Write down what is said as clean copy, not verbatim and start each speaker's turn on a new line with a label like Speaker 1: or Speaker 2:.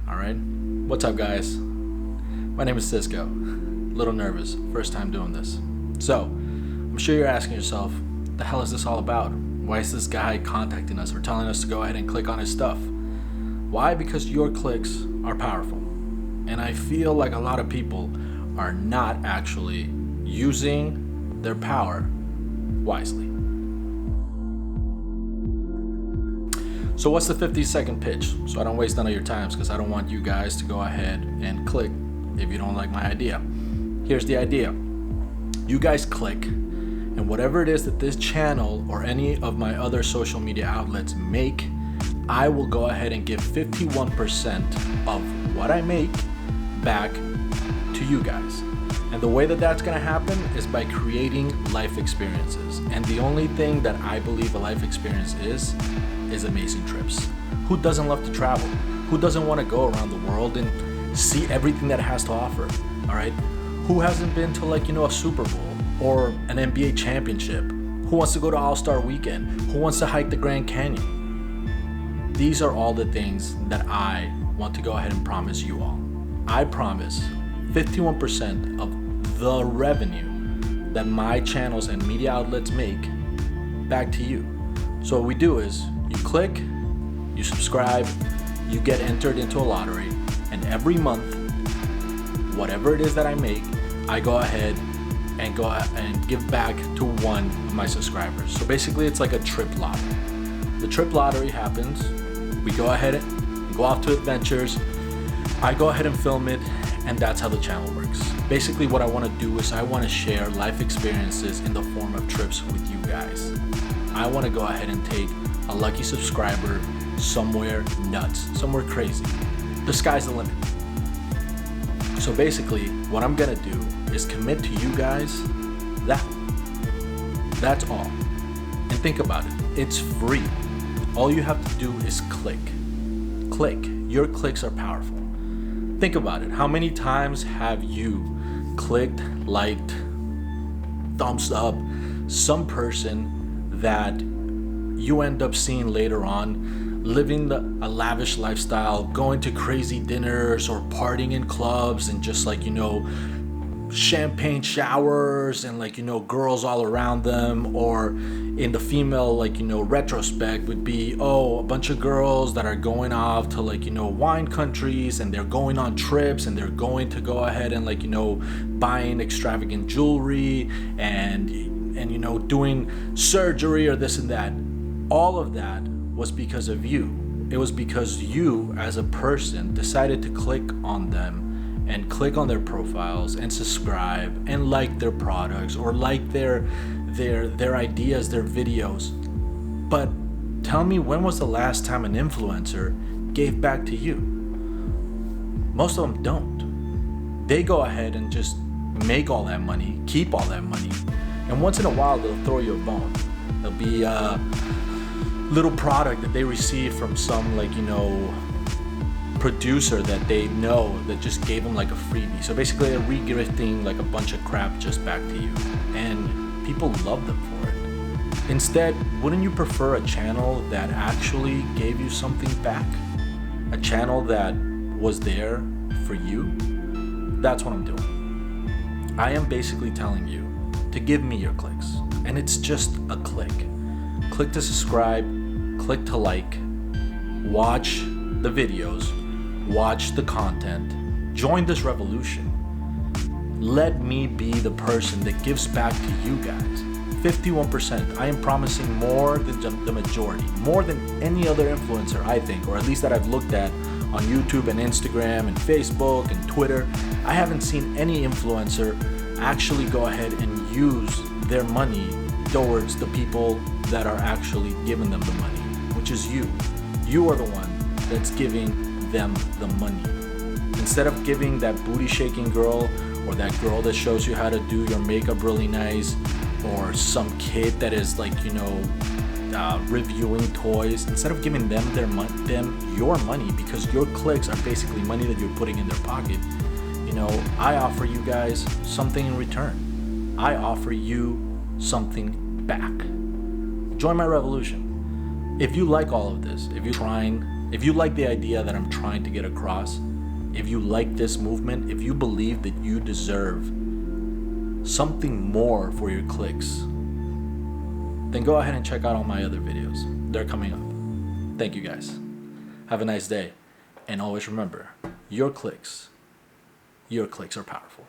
Speaker 1: All right. What's up, guys? My name is Cisco. A little nervous. First time doing this. So, I'm sure you're asking yourself, the hell is this all about? Why is this guy contacting us or telling us to go ahead and click on his stuff? Why? Because your clicks are powerful. And I feel like a lot of people are not actually using their power wisely. So what's the 50-second pitch? So I don't waste none of your time, because I don't want you guys to go ahead and click if you don't like my idea. Here's the idea. You guys click, and whatever it is that this channel or any of my other social media outlets make, I will go ahead and give 51% of what I make back to you guys. And the way that that's going to happen is by creating life experiences. And the only thing that I believe a life experience is amazing trips. Who doesn't love to travel? Who doesn't want to go around the world and see everything that it has to offer? All right. Who hasn't been to a Super Bowl or an NBA championship? Who wants to go to All-Star Weekend? Who wants to hike the Grand Canyon? These are all the things that I want to go ahead and promise you all. I promise 51% of the revenue that my channels and media outlets make back to you. So what we do is you click, you subscribe, you get entered into a lottery, and every month, whatever it is that I make, I go ahead and give back to one of my subscribers. So basically it's like a trip lottery. The trip lottery happens, we go ahead and go off to adventures, I go ahead and film it, and that's how the channel works. Basically what I want to do is I want to share life experiences in the form of trips with you guys. I want to go ahead and take a lucky subscriber somewhere nuts, somewhere crazy. The sky's the limit. So basically, what I'm gonna do is commit to you guys that. That's all. And think about it. It's free. All you have to do is click. Click. Your clicks are powerful. Think about it. How many times have you clicked, liked, thumbs up some person that you end up seeing later on living a lavish lifestyle, going to crazy dinners or partying in clubs and just champagne showers and girls all around them? Or in the female retrospect would be a bunch of girls that are going off to wine countries, and they're going on trips, and they're going to go ahead and buying extravagant jewelry and doing surgery or this and that. All of that was because of you. It was because you as a person decided to click on them and click on their profiles and subscribe and like their products or like their ideas, their videos. But tell me, when was the last time an influencer gave back to you? Most of them don't. They go ahead and just make all that money, keep all that money, and once in a while they'll throw you a bone. There'll be a little product that they receive from some producer that they know that just gave them a freebie. So basically they're regifting a bunch of crap just back to you, and people love them for it. Instead, wouldn't you prefer a channel that actually gave you something back? A channel that was there for you? That's what I'm doing. I am basically telling you to give me your clicks, and it's just a click. Click to subscribe, click to like, watch the videos, watch the content, join this revolution. Let me be the person that gives back to you guys. 51%. I am promising more than the majority, more than any other influencer, I think, or at least that I've looked at on YouTube and Instagram and Facebook and Twitter. I haven't seen any influencer actually go ahead and use their money towards the people that are actually giving them the money, which is you. You are the one that's giving them the money. Instead of giving that booty shaking girl or that girl that shows you how to do your makeup really nice, or some kid that is reviewing toys, instead of giving them your money, because your clicks are basically money that you're putting in their pocket, I offer you guys something in return. I offer you something back. Join my revolution. If you like all of this, if you're trying If you like the idea that I'm trying to get across, if you like this movement, if you believe that you deserve something more for your clicks, then go ahead and check out all my other videos. They're coming up. Thank you guys. Have a nice day. And always remember, your clicks are powerful.